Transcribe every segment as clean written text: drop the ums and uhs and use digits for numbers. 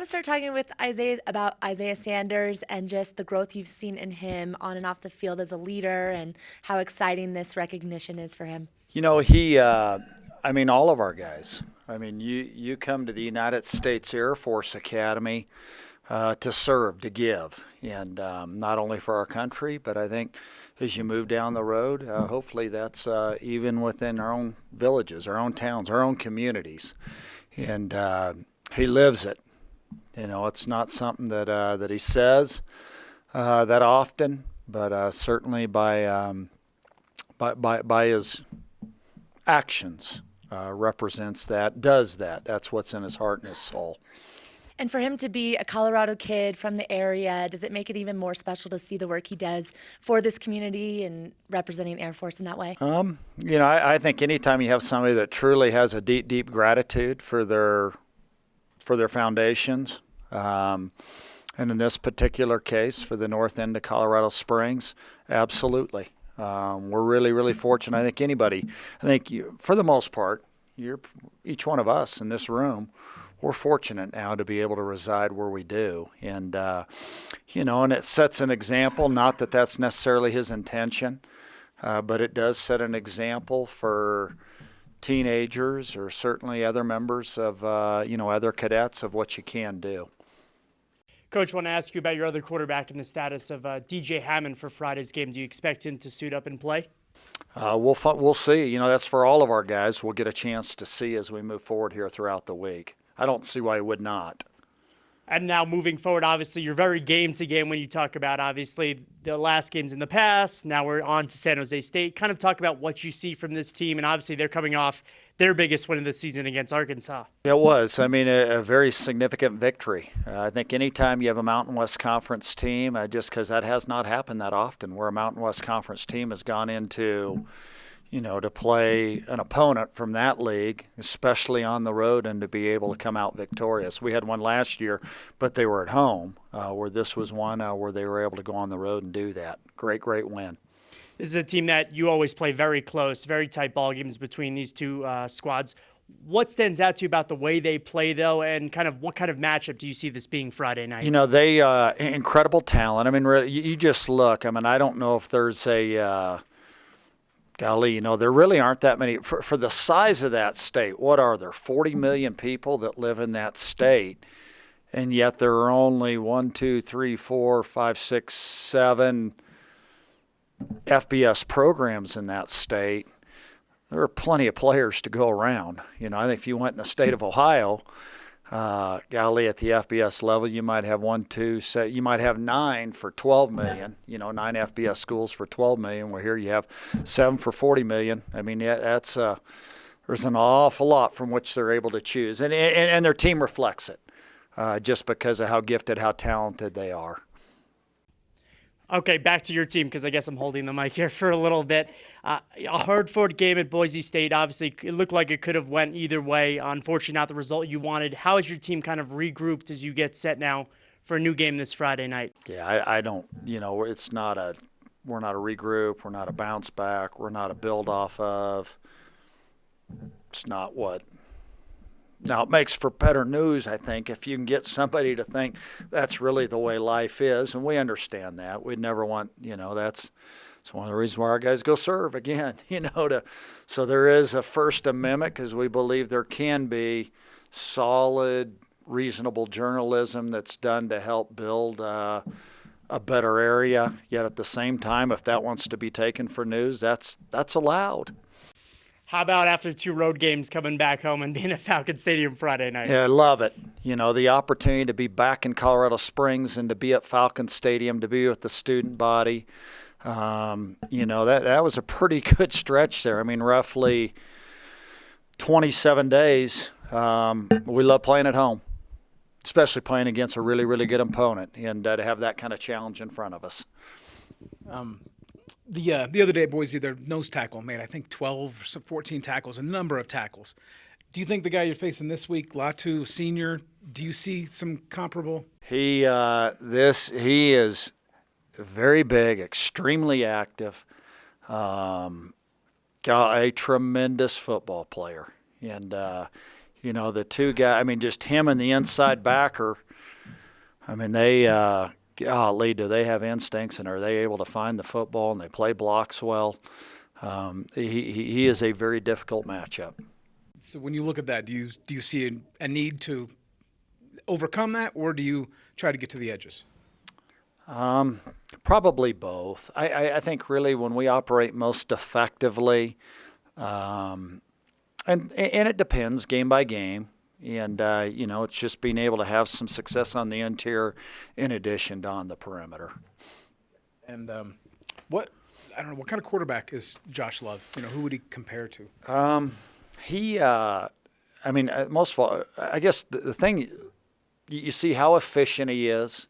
to start talking with Isaiah about Isaiah Sanders and just the growth you've seen in him on and off the field as a leader and how exciting this recognition is for him. All of our guys. You come to the United States Air Force Academy to serve, to give, and not only for our country, but I think as you move down the road, hopefully that's even within our own villages, our own towns, our own communities. And he lives it. It's not something that he says that often, but certainly by his actions represents that, does that. That's what's in his heart and his soul. And for him to be a Colorado kid from the area, does it make it even more special to see the work he does for this community and representing Air Force in that way? I think anytime you have somebody that truly has a deep, deep gratitude for their foundations, and in this particular case for the north end of Colorado Springs, absolutely. We're really, really fortunate. I think for the most part, each one of us in this room, we're fortunate now to be able to reside where we do. And, and it sets an example, not that that's necessarily his intention, but it does set an example for teenagers or certainly other members of, other cadets of what you can do. Coach, I want to ask you about your other quarterback and the status of DJ Hammond for Friday's game. Do you expect him to suit up and play? We'll see. That's for all of our guys. We'll get a chance to see as we move forward here throughout the week. I don't see why he would not. And now moving forward, obviously, you're very game to game when you talk about, obviously, the last games in the past. Now we're on to San Jose State. Kind of talk about what you see from this team. And obviously, they're coming off their biggest win of the season against Arkansas. It was. A very significant victory. I think anytime you have a Mountain West Conference team, just because that has not happened that often, where a Mountain West Conference team has gone into to play an opponent from that league, especially on the road, and to be able to come out victorious. We had one last year, but they were at home, where this was one where they were able to go on the road and do that. Great, great win. This is a team that you always play very close, very tight ball games between these two squads. What stands out to you about the way they play, though, and kind of what kind of matchup do you see this being Friday night? They incredible talent. Really, you just look. I don't know if there's a golly, there really aren't that many. For the size of that state, what are there, 40 million people that live in that state, and yet there are only 1, 2, 3, 4, 5, 6, 7 FBS programs in that state. There are plenty of players to go around. I think if you went in the state of Ohio, golly, at the FBS level, you might have 9 for 12 million, 9 FBS schools for 12 million, where here you have 7 for 40 million. That's there's an awful lot from which they're able to choose. And their team reflects it, just because of how gifted, how talented they are. Okay, back to your team, because I guess I'm holding the mic here for a little bit. A hard-fought game at Boise State. Obviously, it looked like it could have went either way. Unfortunately, not the result you wanted. How is your team kind of regrouped as you get set now for a new game this Friday night? Yeah, I don't, it's not we're not a regroup. We're not a bounce back. We're not a build off of. It's not what. Now, it makes for better news, I think, if you can get somebody to think that's really the way life is, and we understand that. We'd never want, that's one of the reasons why our guys go serve again, so there is a First Amendment, because we believe there can be solid, reasonable journalism that's done to help build a better area. Yet at the same time, if that wants to be taken for news, that's allowed. How about after 2 road games coming back home and being at Falcon Stadium Friday night? Yeah, I love it. The opportunity to be back in Colorado Springs and to be at Falcon Stadium, to be with the student body. That was a pretty good stretch there. Roughly 27 days. We love playing at home, especially playing against a really, really good opponent, and to have that kind of challenge in front of us. The other day at Boise, their nose tackle made, I think, 12 or 14 tackles, a number of tackles. Do you think the guy you're facing this week, Latu Senior, do you see some comparable? He is very big, extremely active, got a tremendous football player, and You know, the two guys, I mean, just him and the inside backer, I mean, they, golly, do they have instincts, and are they able to find the football, and they play blocks well. He is a very difficult matchup. So when you look at that, do you see a need to overcome that, or do you try to get to the edges? Probably both. I think really when we operate most effectively, and it depends game by game, and you know, it's just being able to have some success on the interior in addition to on the perimeter. And I don't know, what kind of quarterback is Josh Love? You know, who would he compare to? I mean, most of all, I guess the thing, you see how efficient he is.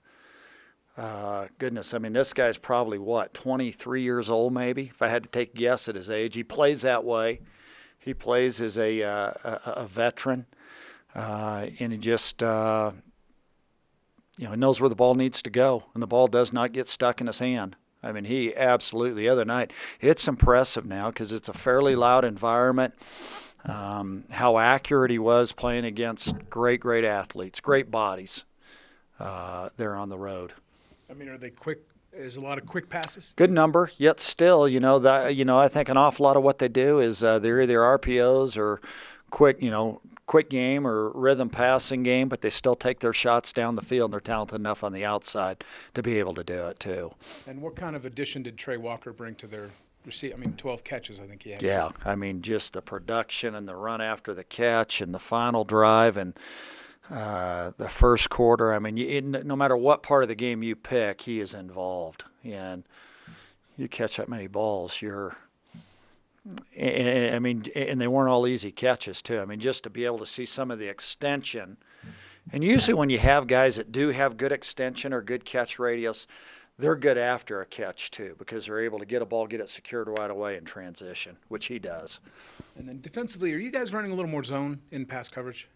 Goodness, I mean, this guy's probably, 23 years old maybe, if I had to take a guess at his age. He plays that way. He plays as a veteran, and he just, you know, he knows where the ball needs to go, and the ball does not get stuck in his hand. I mean, he absolutely, the other night, it's impressive now because it's a fairly loud environment. How accurate he was playing against great athletes, great bodies there on the road. I mean, are they quick? Is a lot of quick passes? Good number, yet still, you know, I think an awful lot of what they do is they're either RPOs or quick game or rhythm passing game, but they still take their shots down the field, and they're talented enough on the outside to be able to do it too. And what kind of addition did Trey Walker bring to their receive? I mean, 12 catches, I think he had. Yeah, I mean, just the production and the run after the catch and the final drive and the first quarter. I mean, no matter what part of the game you pick, he is involved. And you catch that many balls, I mean, and they weren't all easy catches too. I mean, just to be able to see some of the extension. And usually when you have guys that do have good extension or good catch radius, they're good after a catch too, because they're able to get a ball, get it secured right away in transition, which he does. And then defensively, are you guys running a little more zone in pass coverage?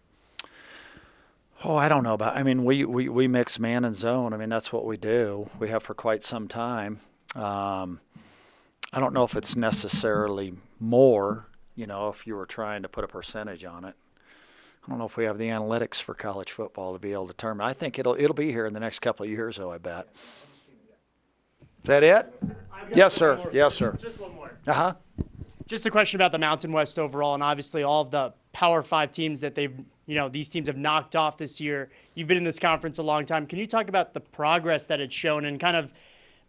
Oh, I don't know about. I mean, we mix man and zone. I mean, that's what we do. We have for quite some time. I don't know if it's necessarily more. You know, if you were trying to put a percentage on it. I don't know if we have the analytics for college football to be able to determine. I think it'll be here in the next couple of years, though. I bet. Is that it? Yes, sir. Yes, sir. Just one more. Uh-huh. Just a question about the Mountain West overall, and obviously all of the Power 5 teams that these teams have knocked off this year. You've been in this conference a long time. Can you talk about the progress that it's shown and kind of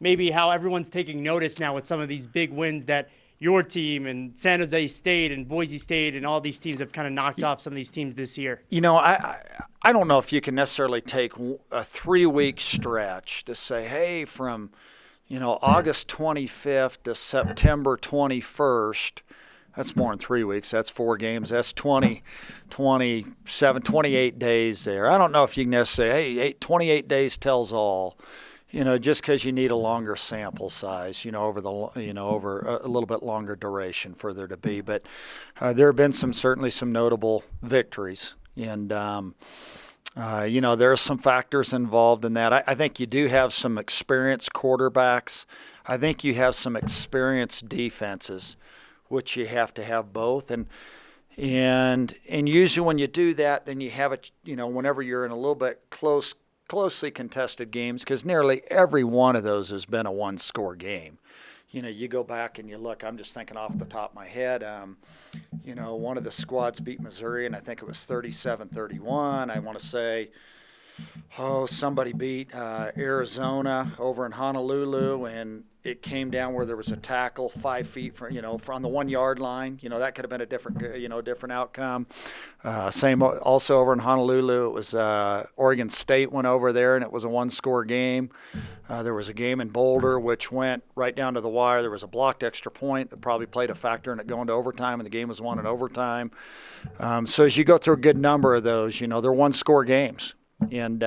maybe how everyone's taking notice now with some of these big wins that your team and San Jose State and Boise State and all these teams have kind of knocked off some of these teams this year? You know, I don't know if you can necessarily take a 3-week stretch to say, hey, from August 25th to September 21st, that's more than 3 weeks. That's 4 games. That's 27, 28 days there. I don't know if you can necessarily say, hey, 28 days tells all, just because you need a longer sample size, over a little bit longer duration for there to be. But there have been certainly some notable victories. And, there are some factors involved in that. I think you do have some experienced quarterbacks. I think you have some experienced defenses, which you have to have both. And usually when you do that, then you have it, whenever you're in a little bit closely contested games, because nearly every one of those has been a one-score game. You go back and you look, I'm just thinking off the top of my head, one of the squads beat Missouri, and I think it was 37-31. I want to say, somebody beat Arizona over in Honolulu, and it came down where there was a tackle 5 feet from the 1 yard line. That could have been a different outcome. Same also over in Honolulu. It was Oregon State went over there, and it was a one-score game. There was a game in Boulder which went right down to the wire. There was a blocked extra point that probably played a factor in it going to overtime, and the game was won in overtime. So as you go through a good number of those, they're one-score games. And, 3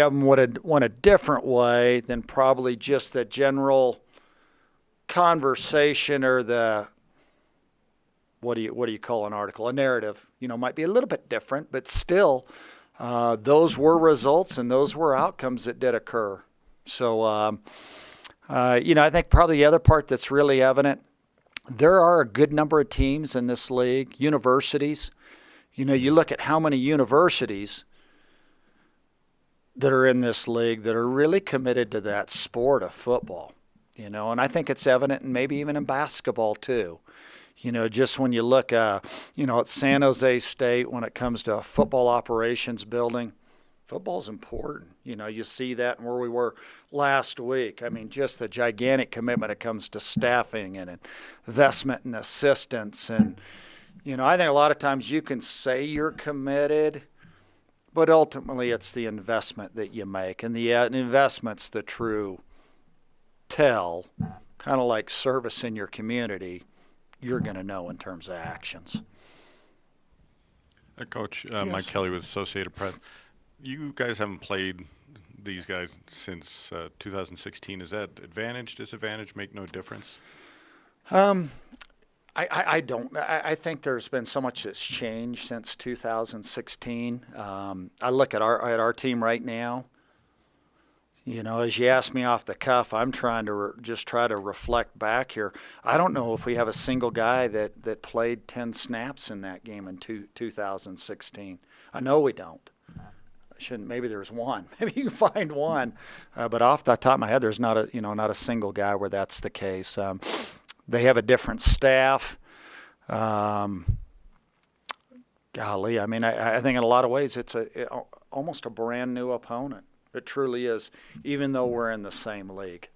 of them would have went a different way than probably just the general conversation or the, what do you call an article? A narrative, might be a little bit different, but still, those were results and those were outcomes that did occur. So, I think probably the other part that's really evident there are a good number of teams in this league, universities. You look at how many universities that are in this league that are really committed to that sport of football, and I think it's evident and maybe even in basketball too. Just when you look, at San Jose State when it comes to a football operations building, football's important. You see that in where we were last week. I mean, just the gigantic commitment it comes to staffing and investment and assistance. And, I think a lot of times you can say you're committed, but ultimately it's the investment that you make. And the investment's the true tell, kind of like service in your community, you're going to know in terms of actions. Coach, Yes. Mike Kelly with Associated Press. You guys haven't played these guys since 2016. Is that advantage, disadvantage, make no difference? I don't. I think there's been so much that's changed since 2016. I look at our team right now. As you ask me off the cuff, I'm trying to just try to reflect back here. I don't know if we have a single guy that played 10 snaps in that game in 2016. I know we don't. Maybe there's one. Maybe you can find one, but off the top of my head, there's not a single guy where that's the case. They have a different staff. Golly, I mean, I think in a lot of ways it's almost a brand new opponent. It truly is, even though we're in the same league.